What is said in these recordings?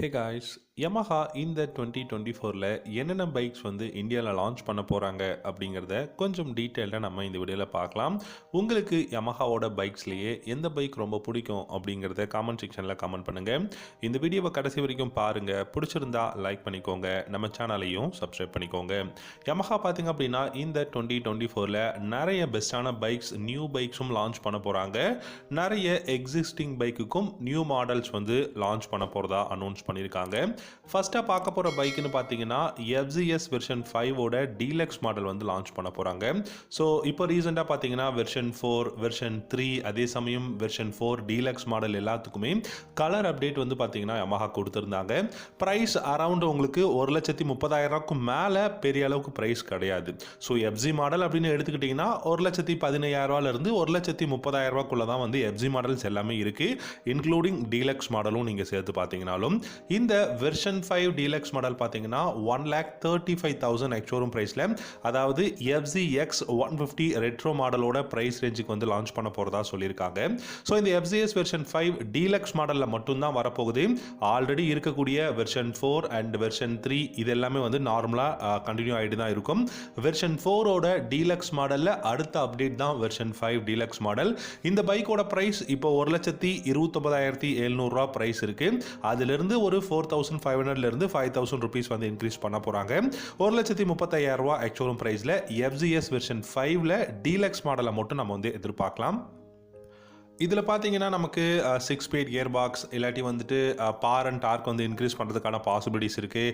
Hey guys, Yamaha இந்த 2024ல என்னென்ன bikes வந்து இந்தியாவில் லான்ச் பண்ண போகிறாங்க அப்படிங்கிறத கொஞ்சம் டீட்டெயில்டாக நம்ம இந்த வீடியோவில் பார்க்கலாம். உங்களுக்கு Yamahaவோட பைக்ஸ்லேயே எந்த பைக் ரொம்ப பிடிக்கும் அப்படிங்கிறத காமெண்ட் செக்ஷனில் கமெண்ட் பண்ணுங்கள். இந்த வீடியோவை கடைசி வரைக்கும் பாருங்கள். பிடிச்சிருந்தா லைக் பண்ணிக்கோங்க, நம்ம சேனலையும் சப்ஸ்கிரைப் பண்ணிக்கோங்க. Yamaha பார்த்திங்க அப்படின்னா இந்த 2024ல நிறைய பெஸ்ட்டான பைக்ஸ், நியூ பைக்ஸும் லான்ச் பண்ண போகிறாங்க. நிறைய எக்ஸிஸ்டிங் பைக்குக்கும் நியூ மாடல்ஸ் வந்து லான்ச் பண்ண போகிறதா அனௌன்ஸ் பண்ணியிருக்காங்க. ஃபர்ஸ்ட்டாக பார்க்க போகிற பைக்குன்னு பார்த்தீங்கன்னா FZS வெர்ஷன் 5ஓட டீலக்ஸ் மாடல் வந்து லான்ச் பண்ண போகிறாங்க. ஸோ இப்போ ரீசெண்டாக பார்த்தீங்கன்னா வெர்ஷன் 4, வெர்ஷன் 3, அதே சமயம் வெர்ஷன் 4 டீலக்ஸ் மாடல் எல்லாத்துக்குமே கலர் அப்டேட் வந்து பார்த்தீங்கன்னா Yamaha கொடுத்துருந்தாங்க. ப்ரைஸ் அரவுண்ட் உங்களுக்கு 1,30,000 மேலே பெரிய அளவுக்கு ப்ரைஸ் கிடையாது. ஸோ FZ மாடல் அப்படின்னு எடுத்துக்கிட்டிங்கன்னா 1,15,000 1,30,000 தான் வந்து FZ மாடல்ஸ் எல்லாமே இருக்குது. இன்க்ளூடிங் டீலக்ஸ் மாடலும் நீங்கள் சேர்த்து பார்த்தீங்கன்னாலும் இந்த வெர்ஷன் 5 டீலக்ஸ் மாடல் பார்த்தீங்கன்னா 1,35,000 எக்ஸ்ஷோரூம் ப்ரைஸில், அதாவது FZX 150 ரெட்ரோ மாடலோட ப்ரைஸ் ரேஞ்சுக்கு வந்து லான்ச் பண்ண போகிறதா சொல்லியிருக்காங்க. ஸோ இந்த FZS வெர்ஷன் 5 டீலக்ஸ் மாடலில் மட்டும்தான் வரப்போகுது. ஆல்ரெடி இருக்கக்கூடிய வெர்ஷன் 4 அண்ட் வெர்ஷன் 3 இது எல்லாமே வந்து நார்மலாக கண்டினியூ ஆகிட்டு தான் இருக்கும். வெர்ஷன் 4ஓட டீலக்ஸ் மாடலில் அடுத்த அப்டேட் தான் வெர்ஷன் 5 டீலக்ஸ் மாடல். இந்த பைக்கோட ப்ரைஸ் இப்போ 1,29,700 ப்ரைஸ் இருக்குது. அதிலிருந்து ஒரு 4,500 5,000 ருபீஸ் வந்து இன்க்ரீஸ் பண்ண போகிறாங்க. 1,35,000 எக்ஸ்ஷோரூம் ப்ரைஸில் FZS வெர்ஷன் 5ல டீலக்ஸ் மாடலை மட்டும் நம்ம வந்து எதிர்பார்க்கலாம். இதில் பார்த்தீங்கன்னா நமக்கு 6 ஸ்பீட் கியர் பாக்ஸ் இல்லாட்டி வந்துட்டு பார் அண்ட் டார்க் வந்து இன்க்ரீஸ் பண்ணுறதுக்கான பாசிபிலிட்டிஸ் இருக்குது.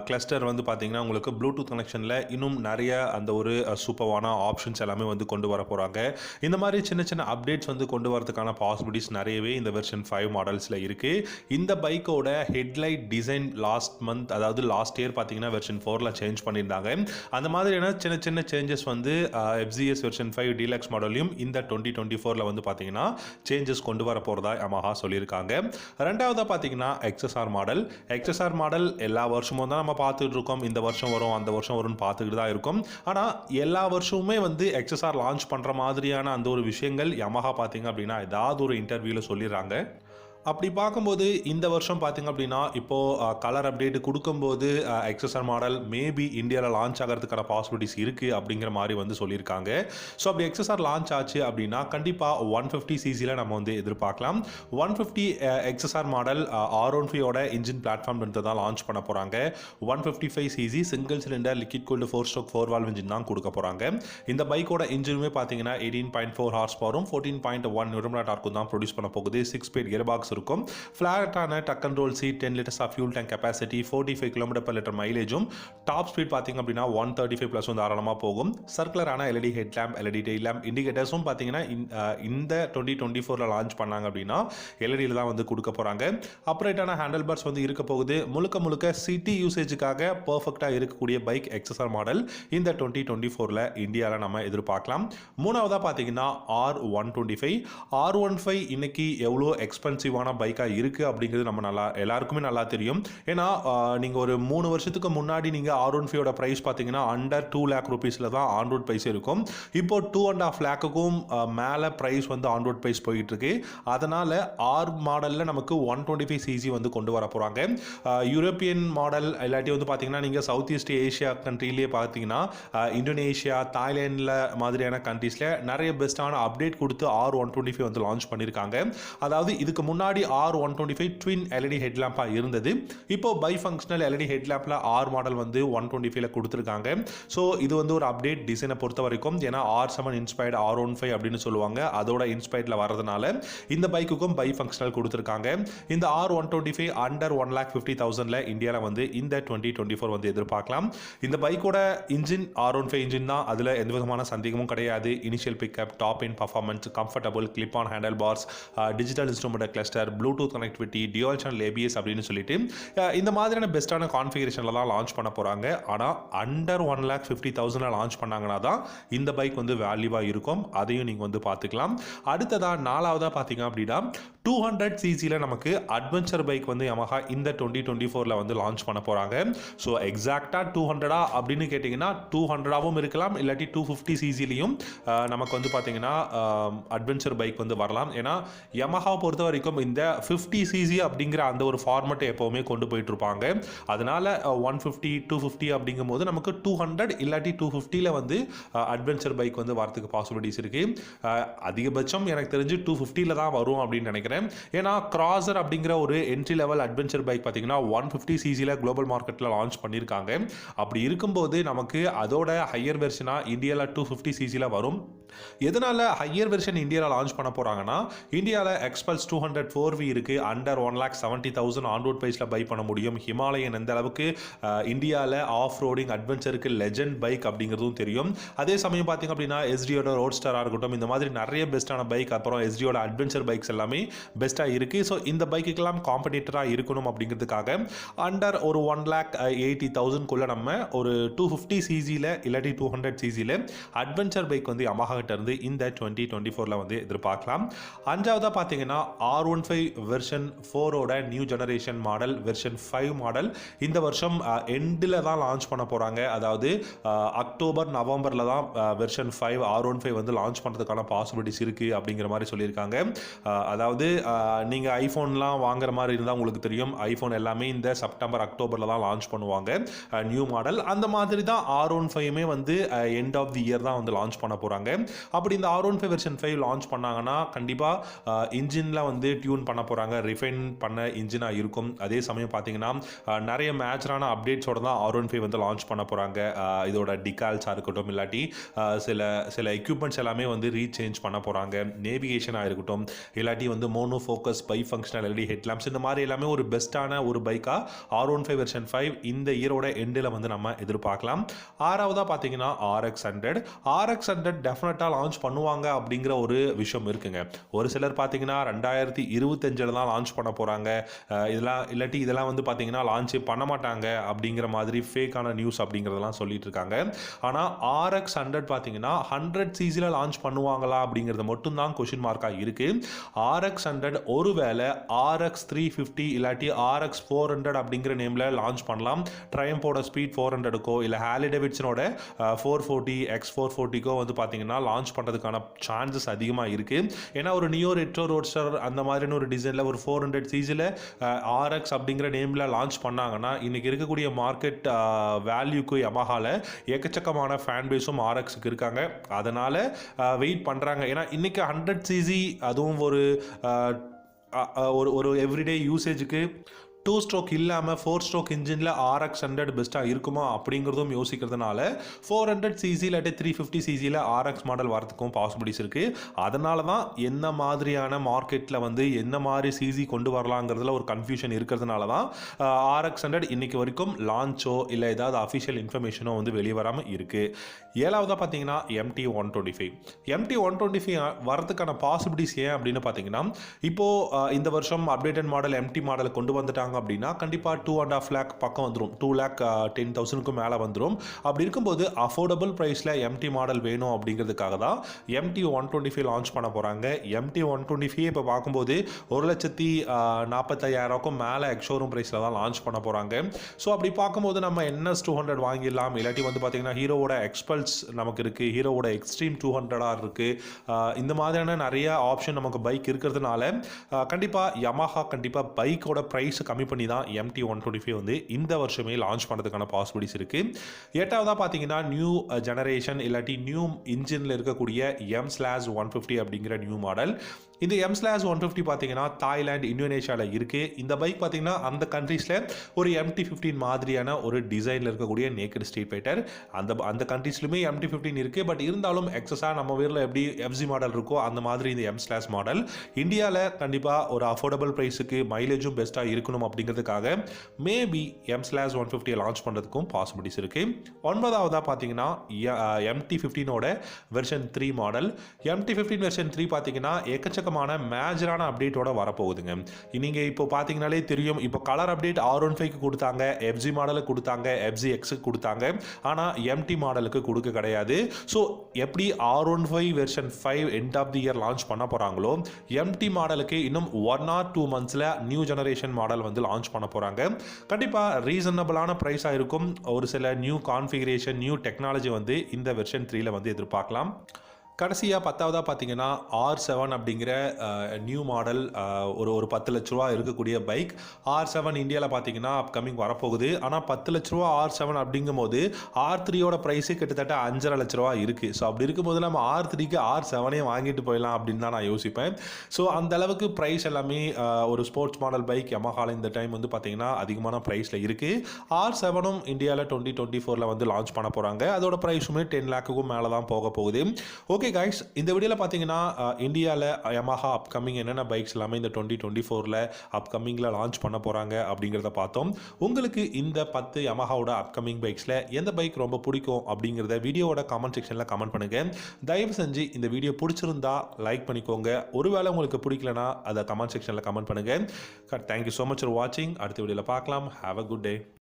கிளஸ்டர் வந்து பார்த்தீங்கன்னா உங்களுக்கு ப்ளூடூத் கனெக்ஷனில் இன்னும் நிறைய அந்த ஒரு சூப்பரான ஆப்ஷன்ஸ் எல்லாமே வந்து கொண்டு வர போகிறாங்க. இந்த மாதிரி சின்ன சின்ன அப்டேட்ஸ் வந்து கொண்டு வரதுக்கான பாசிபிலிட்டிஸ் நிறையவே இந்த வெர்ஷன் 5 மாடல்ஸில் இருக்குது. இந்த பைக்கோட ஹெட்லைட் டிசைன் அதாவது லாஸ்ட் இயர் பார்த்தீங்கன்னா வெர்ஷன் 4ல் சேஞ்ச் பண்ணியிருந்தாங்க. அந்த மாதிரியான சின்ன சின்ன சேஞ்சஸ் வந்து FZS வெர்ஷன் 5 டீலக்ஸ் மாடலையும் இந்த 2024ல் வந்து பார்த்தீங்கன்னா சேஞ்சஸ் கொண்டு வர போகிறதா Yamaha சொல்லியிருக்காங்க. ரெண்டாவதாக பார்த்தீங்கன்னா XSR மாடல் எல்லா வருஷமும் தான் நம்ம பார்த்துட்டு இருக்கோம். இந்த வருஷம் வரும், அந்த வருஷம் வரும்னு பார்த்துக்கிட்டு தான் இருக்கும். ஆனால் எல்லா வருஷமுமே வந்து XSR லான்ச் பண்ணுற மாதிரியான அந்த ஒரு விஷயங்கள் Yamaha பார்த்தீங்க அப்படின்னா ஏதாவது ஒரு இன்டர்வியூவில் சொல்லிடுறாங்க. அப்படி பார்க்கும்போது இந்த வருஷம் பார்த்திங்க அப்படின்னா இப்போது கலர் அப்டேட் கொடுக்கும்போது XSR மாடல் மேபி இந்தியாவில் லான்ச் ஆகிறதுக்கான பாசிபிலிட்டிஸ் இருக்குது அப்படிங்கிற மாதிரி வந்து சொல்லியிருக்காங்க. ஸோ அப்படி XSR லான்ச் ஆச்சு அப்படின்னா கண்டிப்பாக 150cc நம்ம வந்து எதிர்பார்க்கலாம். 150 XSR மாடல் R15ஓட இன்ஜின் பிளாட்ஃபார்ம் தான் லான்ச் பண்ண போகிறாங்க. 155cc single cylinder liquid cooled 4-stroke 4-valve engine தான் கொடுக்க போகிறாங்க. இந்த பைக்கோட இன்ஜினுமே பார்த்தீங்கன்னா 18.4 ஹார்ஸ் பவரும் 14.1 நியூட்டன் டார்க்கும் தான் ப்ரொடியூஸ் பண்ண போகுது. 6 ஸ்பீட் கியர் பாக்ஸ் இருக்கும். ஃபிளாட்டான tuck and roll seat, 10 litres of fuel tank capacity, 45 km/லிட்டர் மைலேஜும், டாப் ஸ்பீட் பார்த்தீங்க அப்படின்னா 135+ வந்து தாராளமாக போகும். சர்க்குலரான LED head lamp, LED tail lamp, இண்டிகேட்டர்ஸும் பார்த்தீங்கன்னா இந்த 2024ல் லான்ச் பண்ணாங்க அப்படின்னா LEDயில் தான் வந்து கொடுக்க போகிறாங்க. அப்ரைட்டான ஹேண்டில் பார்ஸ் வந்து இருக்க போகுது. முழுக்க சிட்டி யூசேஜுக்காக பர்ஃபெக்டாக இருக்கக்கூடிய பைக் XSR மாடல் இந்த 2024ல் இந்தியாவில் நம்ம எதிர்பார்க்கலாம். மூணாவதாக பார்த்தீங்கன்னா R125 இன்னைக்கு எவ்வளோ எக்ஸ்பென்சிவான பைக்காக இருக்குது அப்படிங்கிறது நம்ம எல்லாருக்குமே நல்லா தெரியும். ஏன்னா நீங்கள் ஒரு 3 வருஷத்துக்கு முன்னாடி நீங்கள் R15ஓட ப்ரைஸ் பார்த்தீங்கன்னா அண்டர் 2 lakh rupeesல தான் ஆன் ரோட் ப்ரைஸ் இருக்கும். இப்போ 2.5 lakhக்கும் மேலே ப்ரைஸ் வந்து ஆன் ரோட் ப்ரைஸ் போயிட்டு இருக்கு. அதனால் R மாடலில் நமக்கு 125cc வந்து கொண்டு வர போகிறாங்க. யூரோப்பியன் மாடல் இல்லாட்டி வந்து பார்த்தீங்கன்னா நீங்கள் சவுத் ஈஸ்ட் ஏஷியா கண்ட்ரிலேயே பார்த்தீங்கன்னா இந்தோனேஷியா, தாய்லாண்டில் மாதிரியான கண்ட்ரீஸில் நிறைய பெஸ்ட்டான அப்டேட் கொடுத்து R125 வந்து லான்ச் பண்ணியிருக்காங்க. அதாவது இதுக்கு முன்னாடி R125 ட்வின் LED ஹெட்லாம்பாக இருந்தது. இப்போ by functional LED ஹெட்லாம்பில் R model வந்து 125ல கொடுத்துருக்காங்க. ஸோ இது வந்து ஒரு அப்டேட் டிசைனை பொறுத்த வரைக்கும். ஏன்னா R7 இன்ஸ்பயர்டு R15 அப்படின்னு சொல்லுவாங்க, அதோட இன்ஸ்பயர்டில் வரதுனால இந்த பைக்குக்கும் பை ஃபங்க்ஷனல் கொடுத்துருக்காங்க. இந்த R125 அண்டர் 1,50,000ல இந்தியாவில் வந்து இந்த 2024 வந்து எதிர்பார்க்கலாம். இந்த பைக்கோட இன்ஜின் R15 இன்ஜின் தான், அதில் எந்த விதமான சந்தேகமும் கிடையாது. Initial pickup, top in performance, comfortable clip on handle bars, digital instrument cluster, bluetooth connectivity, dual channel ABS அப்படின்னு சொல்லிட்டு இந்த மாதிரியான பெஸ்ட்டான கான்ஃபிகரேஷனில் தான் லான்ச் பண்ண போகிறாங்க. ஆனால் அண்டர் 1,50,000ல லான்ச் பண்ணாங்கன்னா தான் இந்த பைக் வந்து வேல்யூவாக இருக்கும். அதையும் நீங்கள் வந்து பார்த்துக்கலாம். அடுத்ததாக நாலாவதாக பார்த்தீங்க அப்படின்னா 200cc நமக்கு அட்வென்ச்சர் பைக் வந்து Yamaha இந்த 2024ல் வந்து லான்ச் பண்ண போகிறாங்க. ஸோ எக்ஸாக்டாக 200 அப்படின்னு கேட்டிங்கன்னா 200ஆகவும் இருக்கலாம், இல்லாட்டி 250cc நமக்கு வந்து பார்த்தீங்கன்னா அட்வென்ச்சர் பைக் வந்து வரலாம். ஏன்னா Yamaha பொறுத்த வரைக்கும் இந்த 50cc அப்படிங்கிற அந்த ஒரு ஃபார்மட்டை எப்போவுமே கொண்டு போயிட்டு இருப்பாங்க. அதனால 150 250 அப்படிங்கும்போது நமக்கு 200 இல்லாட்டி 250ல வந்து அட்வென்ச்சர் பைக் வந்து வரதுக்கு பாசிபிலிட்டிஸ் இருக்கு. அதிகபட்சம் எனக்கு தெரிஞ்சு 250ல தான் வரும் அப்படின்னு நினைக்கிறேன். ஏன்னா கிராசர் அப்படிங்கிற ஒரு என்ட்ரி லெவல் அட்வென்ச்சர் பைக் பார்த்தீங்கன்னா 150cc குளோபல் மார்க்கெட்டில் லான்ச் பண்ணியிருக்காங்க. அப்படி இருக்கும்போது நமக்கு அதோட ஹையர் வெர்ஷனாக இந்தியாவில் 250cc வரும். எதனால ஹையர் வெர்ஷன் இந்தியாவில் லான்ச் பண்ண போறாங்கன்னா, இந்தியாவில் எக்ஸ்பல்ஸ் 200 4V இருக்கு. அண்டர் 1,70,000 ஆன் ரோட் பிரைஸ்ல பை பண்ண முடியும். ஹிமாலயன் எந்த அளவுக்கு இந்தியாவில் ஆஃப் ரோடிங் அட்வென்ச்சருக்கு லெஜெண்ட் பைக் அப்படிங்கிறதும் தெரியும். அதே சமயம் பார்த்தீங்க அப்படின்னா எஸ்டியோட ரோட்ஸ்டராக இருக்கட்டும், இந்த மாதிரி நிறைய பெஸ்ட்டான பைக், அப்புறம் எஸ்டியோட அட்வென்ச்சர் பைக்ஸ் எல்லாமே பெஸ்ட்டாக இருக்கு. ஸோ இந்த பைக்குக்கெல்லாம் காம்படிட்டராக இருக்கணும் அப்படிங்கிறதுக்காக அண்டர் ஒரு 1,80,000 நம்ம ஒரு 250cc இல்லாட்டி 200cc அட்வென்ச்சர் பைக் வந்து யமஹா இருந்து இந்த 2024ல வந்து எதிர்பார்க்கலாம். அஞ்சாவதா பார்த்தீங்கன்னா R15 வெர்ஷன் 4ஓட new generation model version 5 model இந்த வருஷம் எண்டில் தான் லான்ச் பண்ண போறாங்க. அதாவது அக்டோபர் நவம்பரில் தான் வெர்ஷன் 5 R15 வந்து லான்ச் பண்ணுறதுக்கான பாசிபிலிட்டிஸ் இருக்கு அப்படிங்கிற மாதிரி சொல்லியிருக்காங்க. அதாவது நீங்க ஐஃபோன்லாம் வாங்குற மாதிரி இருந்தால் உங்களுக்கு தெரியும், ஐஃபோன் எல்லாமே இந்த செப்டம்பர் அக்டோபரில் தான் லான்ச் பண்ணுவாங்க நியூ மாடல். அந்த மாதிரி தான் R15 வந்து எண்ட் ஆஃப் தி இயர் தான் வந்து லான்ச் பண்ண போறாங்க. அப்படி இந்த R15 வெர்ஷன் 5 லான்ச் பண்ணாங்கன்னா கண்டிப்பாக இன்ஜினில் வந்து டியூன் பண்ண போகிறாங்க, ரிஃபைன் பண்ண இன்ஜினாக இருக்கும். அதே சமயம் பார்த்தீங்கன்னா நிறைய மேட்சான அப்டேட்ஸோட தான் R15 வந்து லான்ச் பண்ண போகிறாங்க. இதோட டிகால்ஸாக இருக்கட்டும், இல்லாட்டி சில எக்யூப்மெண்ட்ஸ் எல்லாமே வந்து ரீசேஞ்ச் பண்ண போகிறாங்க. நேவிகேஷனாக இருக்கட்டும், இல்லாட்டி வந்து mono focus by functional LED headlamps, இந்த மாதிரி எல்லாமே ஒரு பெஸ்ட்டான ஒரு பைக்காக R15 வெர்ஷன் 5 இந்த இயரோட எண்டில் வந்து நம்ம எதிர்பார்க்கலாம். ஆறாவதாக பார்த்தீங்கன்னா RX100 டெஃபினட்டாக லான்ச் பண்ணுவாங்க அப்படிங்கிற ஒரு விஷயம் இருக்குங்க. ஒரு சிலர் பார்த்தீங்கன்னா 2025 தான் லான்ச் பண்ண போகிறாங்க, இதெல்லாம் வந்து பார்த்தீங்கன்னா லான்ச் பண்ண மாட்டாங்க அப்படிங்கிற மாதிரி ஃபேக்கான நியூஸ் அப்படிங்கிறதெல்லாம் சொல்லிட்டு இருக்காங்க. ஆனால் RX100 பார்த்தீங்கன்னா 100cc லான்ச் பண்ணுவாங்களா அப்படிங்கிறது மட்டும்தான் கொஷின் மார்க்காக இருக்கு. RX100 ஒருவேளை RX350 இல்லாட்டி RX400 அப்படிங்கிற நேமில் லான்ச் பண்ணலாம். ட்ரையம்போட ஸ்பீட் 400க்கோ இல்லை ஹார்லி டேவிட்சனோட 440 X440க்கோ வந்து பார்த்தீங்கன்னா லான்ச் பண்ணுறதுக்கான சான்சஸ் அதிகமாக இருக்குது. ஏன்னா ஒரு நியோ ரெட்ரோ ரோட்ஸ்டர் அந்த மாதிரியான ஒரு டிசைனில் ஒரு 400cc RX அப்படிங்கிற நேமில் லான்ச் பண்ணாங்கன்னா இன்றைக்கி இருக்கக்கூடிய மார்க்கெட் வேல்யூக்கு யமஹாவில் எக்கச்சக்கமான ஃபேன் பேஸும் RXக்கு இருக்காங்க. அதனால் வெயிட் பண்ணுறாங்க. ஏன்னா இன்றைக்கி 100cc அதுவும் ஒரு எவ்ரிடே யூசேஜுக்கு 2 ஸ்ட்ரோக் இல்லாமல் 4 ஸ்ட்ரோக் இன்ஜினில் RX100 பெஸ்ட்டாக இருக்குமா அப்படிங்கிறதும் யோசிக்கிறதுனால 400cc இல்லாட்டி 350cc RX மாடல் வரதுக்கும் பாசிபிலிட்டிஸ் இருக்குது. அதனால தான் என்ன மாதிரியான மார்க்கெட்டில் வந்து என்ன மாதிரி சிசி கொண்டு வரலாங்கிறதுல ஒரு கன்ஃபியூஷன் இருக்கிறதுனால தான் RX100 இன்னைக்கு வரைக்கும் லான்ச்சோ இல்லை ஏதாவது அஃபிஷியல் இன்ஃபர்மேஷனோ வந்து வெளியே வராமல் இருக்குது. ஏழாவதாக பார்த்தீங்கன்னா MT125 வரதுக்கான பாசிபிலிட்டிஸ் ஏன் அப்படின்னு பார்த்தீங்கன்னா, இப்போது இந்த வருஷம் அப்டேட்டட் மாடல் MT மாடலை கொண்டு வந்துட்டாங்க அப்படின்னா கண்டிப்பாக 2.5 lakh பக்கம் வந்துடும், 2,10,000க்கு மேலே வந்துடும். அப்படி இருக்கும்போது அஃபோர்டபுள் ப்ரைஸில் MT மாடல் வேணும் அப்படிங்கிறதுக்காக தான் MT125 லான்ச் பண்ண போகிறாங்க. MT125 இப்போ பார்க்கும்போது 1,45,000க்கும் மேலே எக்ஷோரூம் ப்ரைஸில் தான் லான்ச் பண்ண போகிறாங்க. ஸோ அப்படி பார்க்கும்போது நம்ம NS200 வாங்கிடலாம், இல்லாட்டி வந்து பார்த்தீங்கன்னா ஹீரோவோட எக்ஸ்பல்ஸ் நமக்கு இருக்குது, ஹீரோவோட எக்ஸ்ட்ரீம் 200R இருக்குது. இந்த மாதிரியான நிறைய ஆப்ஷன் நமக்கு பைக் இருக்கிறதுனால கண்டிப்பாக யமஹா கண்டிப்பாக பைக்கோட ப்ரைஸ் கம்மி பண்ணி தான் MT125 வந்து இந்த வருஷமே லான்ச் பண்ணுறதுக்கான பாசிபிலிட்டிஸ் இருக்குது. எட்டாவதாக பார்த்தீங்கன்னா நியூ ஜெனரேஷன் இல்லாட்டி நியூ இன்ஜினில் இருக்கக்கூடிய M/150 அப்படிங்கிற நியூ மாடல். இந்த M/150 பார்த்தீங்கன்னா தாய்லாந்து, இந்தோனேஷியாவில் இருக்குது. இந்த பைக் பார்த்தீங்கன்னா அந்த கண்ட்ரீஸில் ஒரு MT-15 மாதிரியான ஒரு டிசைனில் இருக்கக்கூடிய நேக்கட் ஸ்ட்ரீட் ஃபைட்டர். அந்த கண்ட்ரீஸ்லுமே MT-15 இருக்குது. பட் இருந்தாலும் எக்ஸஸாக நம்ம ஊரில் எப்படி FZ மாடல் இருக்கோ அந்த மாதிரி இந்த M/ மாடல் இந்தியாவில் கண்டிப்பாக ஒரு அஃபோர்டபுள் ப்ரைஸுக்கு மைலேஜும் பெஸ்ட்டாக இருக்கணும் அப்படிங்கிறதுக்காக மேபி M/150 லான்ச் பண்ணுறதுக்கும் பாசிபிலிட்டிஸ் இருக்குது. ஒன்பதாவதாக பார்த்தீங்கன்னா MT-15ஓட வெர்ஷன் 3 மாடல். MT-15 வெர்ஷன் 3 பார்த்தீங்கன்னா எக்கச்சக்கமான மேஜரான அப்டேட்டோட வரப்போகுதுங்க. நீங்கள் இப்போ பார்த்தீங்கனாலே தெரியும், இப்போ கலர் அப்டேட் R15க்கு கொடுத்தாங்க, FZ மாடலுக்கு கொடுத்தாங்க, FZX கொடுத்தாங்க, ஆனால் MT மாடலுக்கு கொடுக்க கிடையாது. ஸோ எப்படி R15 version 5 end of the year launch பண்ண போகிறாங்களோ MT மாடலுக்கு இன்னும் 1 or 2 monthஸில் நியூ ஜெனரேஷன் மாடல் வந்து லான்ச் பண்ண போகிறாங்க. கண்டிப்பாக ரீசனபிளான ப்ரைஸாக இருக்கும். ஒரு சில நியூ கான்ஃபிகரேஷன், நியூ டெக்னாலஜி வந்து இந்த வெர்ஷன் 3ல வந்து எதிர்பார்க்கலாம். கடைசியாக 10வதா பார்த்தீங்கன்னா R7 அப்படிங்கிற நியூ மாடல் ஒரு ஒரு 10 லட்ச ரூபா இருக்கக்கூடிய பைக். R7 இந்தியாவில் பார்த்தீங்கன்னா அப்கமிங் வரப்போகுது. ஆனால் 10 லட்ச ரூபா R7 அப்படிங்கும்போது R3யோட ப்ரைஸு கிட்டத்தட்ட 5.5 லட்ச ரூபா இருக்குது. ஸோ அப்படி இருக்கும்போது நம்ம R3க்கு R7 வாங்கிட்டு போயிடலாம் அப்படின்னு தான் நான் யோசிப்பேன். ஸோ அந்த அளவுக்கு ப்ரைஸ் எல்லாமே ஒரு ஸ்போர்ட்ஸ் மாடல் பைக் யமஹால இந்த டைம் வந்து பார்த்தீங்கன்னா அதிகமான ப்ரைஸில் இருக்குது. R7ம் இந்தியாவில் 2024 வந்து லான்ச் பண்ண போகிறாங்க. அதோட ப்ரைஸுமே 10 லேக்குக்கும் மேலே தான் போக போகுது. ஓகே கைஸ், இந்த வீடியோவில் பார்த்தீங்கன்னா இந்தியாவில் யமஹா அப்கமிங் என்னென்ன பைக்ஸ் எல்லாமே இந்த 2024 அப்கமிங்கில் லான்ச் பண்ண போகிறாங்க அப்படிங்கிறத பார்த்தோம். உங்களுக்கு இந்த 10 யமஹாவோட அப்கமிங் பைக்ஸில் எந்த பைக் ரொம்ப பிடிக்கும் அப்படிங்கிறத வீடியோவோட கமெண்ட் செக்ஷனில் கமெண்ட் பண்ணுங்கள். தயவு செஞ்சு இந்த வீடியோ பிடிச்சிருந்தா லைக் பண்ணிக்கோங்க. ஒருவேளை உங்களுக்கு பிடிக்கலனா அதை கமெண்ட் செக்ஷனில் கமெண்ட் பண்ணுங்கள். தேங்க்யூ ஸோ மச் ஃபார் வாட்சிங். அடுத்த வீடியோவில் பார்க்கலாம். Have a good day.